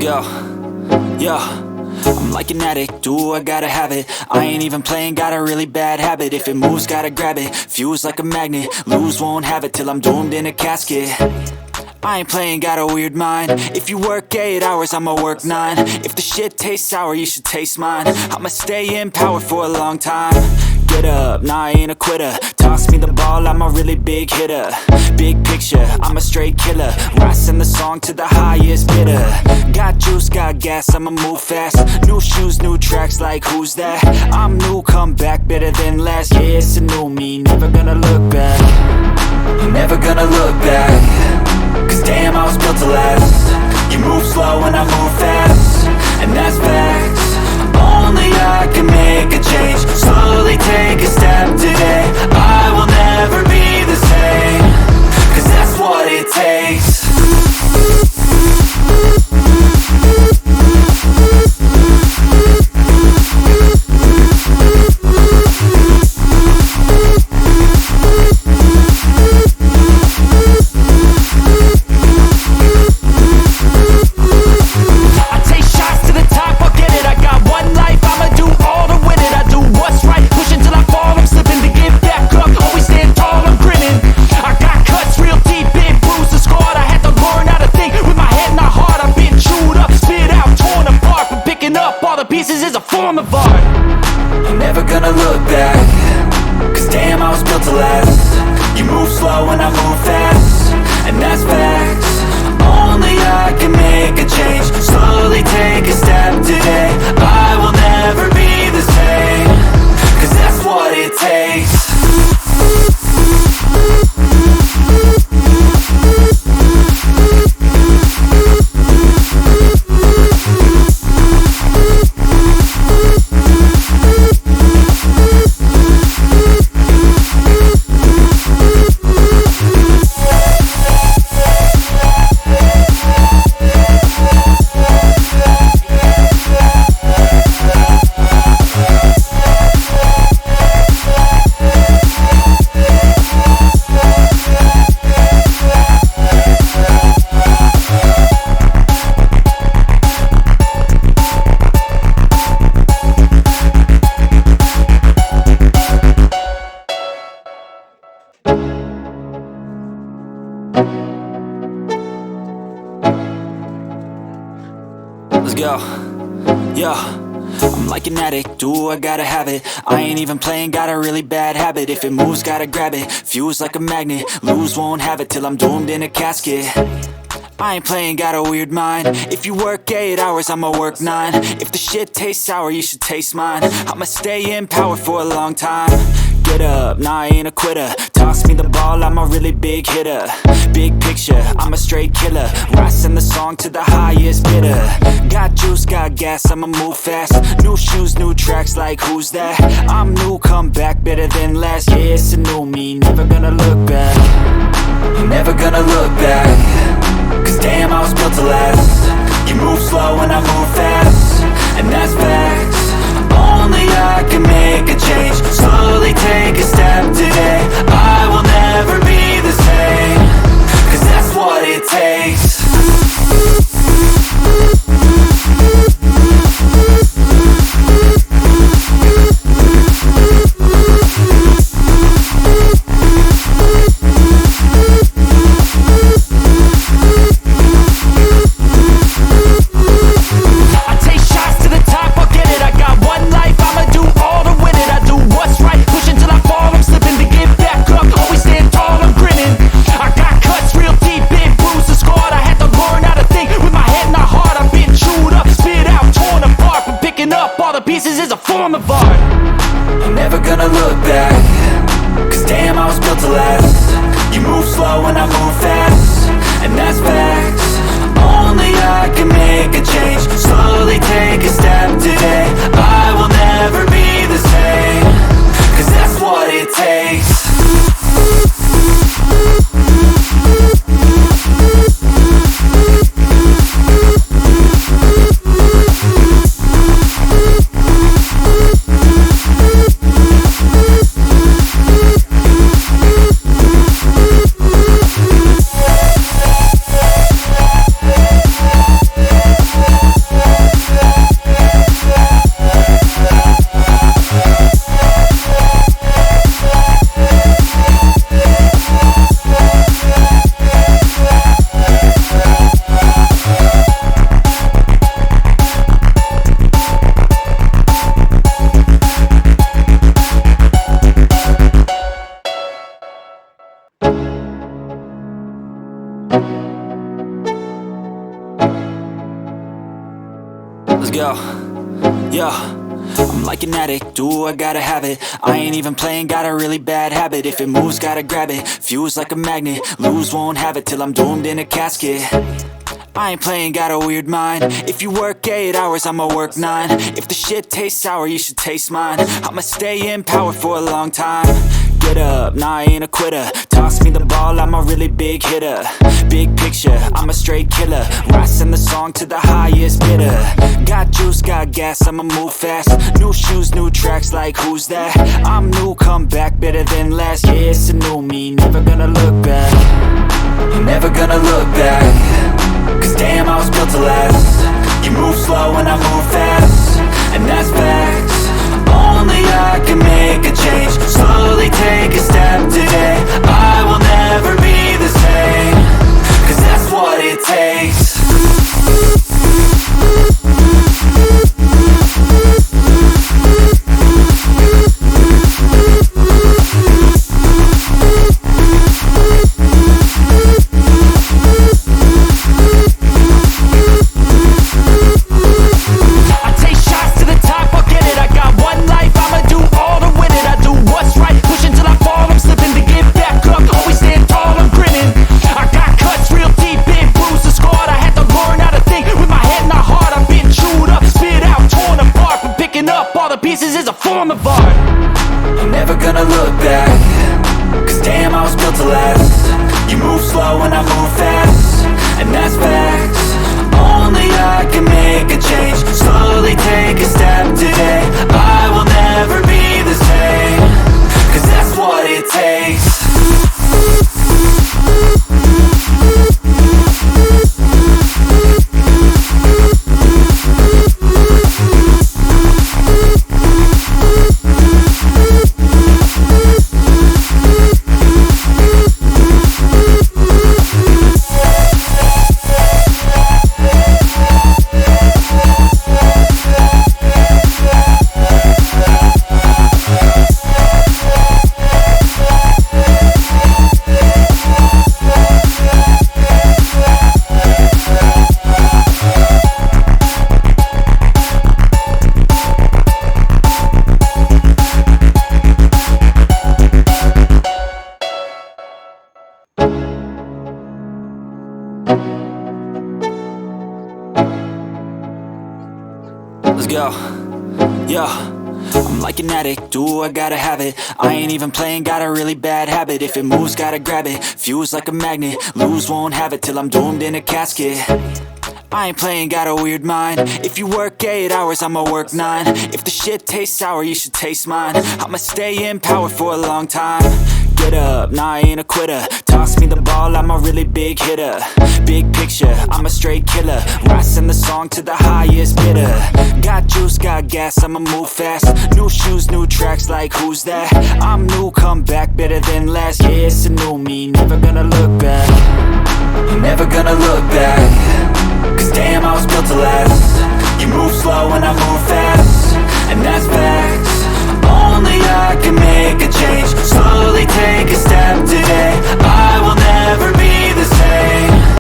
go, yo. I'm like an addict, do I gotta have it. I ain't even playing, got a really bad habit. If it moves, gotta grab it, fuse like a magnet. Lose, won't have it till I'm doomed in a casket. I ain't playing, got a weird mind. If you work 8 hours, I'ma work 9. If the shit tastes sour, you should taste mine. I'ma stay in power for a long time. Get up, nah, I ain't a quitter. Toss me the ball, I'm a really big hitter. Big picture, I'm a straight killer. Rising the song to the highest bidder. Got juice, got gas, I'ma move fast. New shoes, new tracks, like who's that? I'm new, come back, better than last. Yeah, it's a new me, never gonna look back. Never gonna look back. Cause damn, I was built to last. You move slow and I move fast, and that's facts. Only I can make a change. Slowly take a step today. I will never be the same. Cause that's what it takes. Pieces is a form of art. I'm never gonna look back. Cause damn, I was built to last. You move slow and I move fast, and that's facts. Only I can make a change. Slowly take a step today. I will never be the same. Cause that's what it takes. Let's go, yo. I'm like an addict, do I gotta have it. I ain't even playing, got a really bad habit. If it moves, gotta grab it, fuse like a magnet. Lose, won't have it till I'm doomed in a casket. I ain't playing, got a weird mind. If you work 8 hours, I'ma work 9. If the shit tastes sour, you should taste mine. I'ma stay in power for a long time. Get up, nah, I ain't a quitter. Toss me the ball, I'm a really big hitter. Big picture, I'm a straight killer. Rising the song to the highest bidder. Got juice, got gas, I'ma move fast. New shoes, new tracks, like who's that? I'm new, come back, better than last. Yeah, it's a new me, never gonna look back. Never gonna look back. Cause damn, I was built to last. You move slow and I move fast, and that's facts. Only I can make a change. Slowly take a step today. I will never be the same. Cause that's what it takes. I take shots to the top, I'll get it. I got one life, I'ma do all to win it. I do like an addict, ooh, I gotta have it. I ain't even playing, got a really bad habit. If it moves, gotta grab it, fuse like a magnet. Lose, won't have it till I'm doomed in a casket. I ain't playing, got a weird mind. If you work 8 hours, I'ma work 9. If the shit tastes sour, you should taste mine. I'ma stay in power for a long time. Get up, nah, I ain't a quitter. Toss me the ball, I'm a really big hitter. Big picture, I'm a straight killer. Rising the song to the highest bidder. Got juice, got gas, I'ma move fast. New shoes, new tracks, like who's that? I'm new, come back, better than last. Yeah, it's a new me, never gonna look back. Never gonna look back. Cause damn, I was built to last. You move slow and I move fast, and that's facts. Only I can make a change. Slowly take a step today. I will never be the same. Cause that's what it takes. Pieces is a form of art. I'm never gonna look back. Cause damn, I was built to last. You move slow and I move fast, and that's facts. Only I can make a change. Slowly take a step today. I will never be the same. Cause that's what it takes. Let's go. Yo, I'm like an addict, ooh, I gotta have it. I ain't even playing, got a really bad habit. If it moves, gotta grab it, fuse like a magnet. Lose, won't have it till I'm doomed in a casket. I ain't playing, got a weird mind. If you work 8 hours, I'ma work 9. If the shit tastes sour, you should taste mine. I'ma stay in power for a long time. Get up, nah, I ain't a quitter. Toss me the ball, I'm a really big hitter. Big picture, I'm a straight killer. Rising the song to the highest bidder. Got juice, got gas, I'ma move fast. New shoes, new tracks, like who's that? I'm new, come back, better than last. Yeah, it's a new me, never gonna look back. Never gonna look back. Cause damn, I was built to last.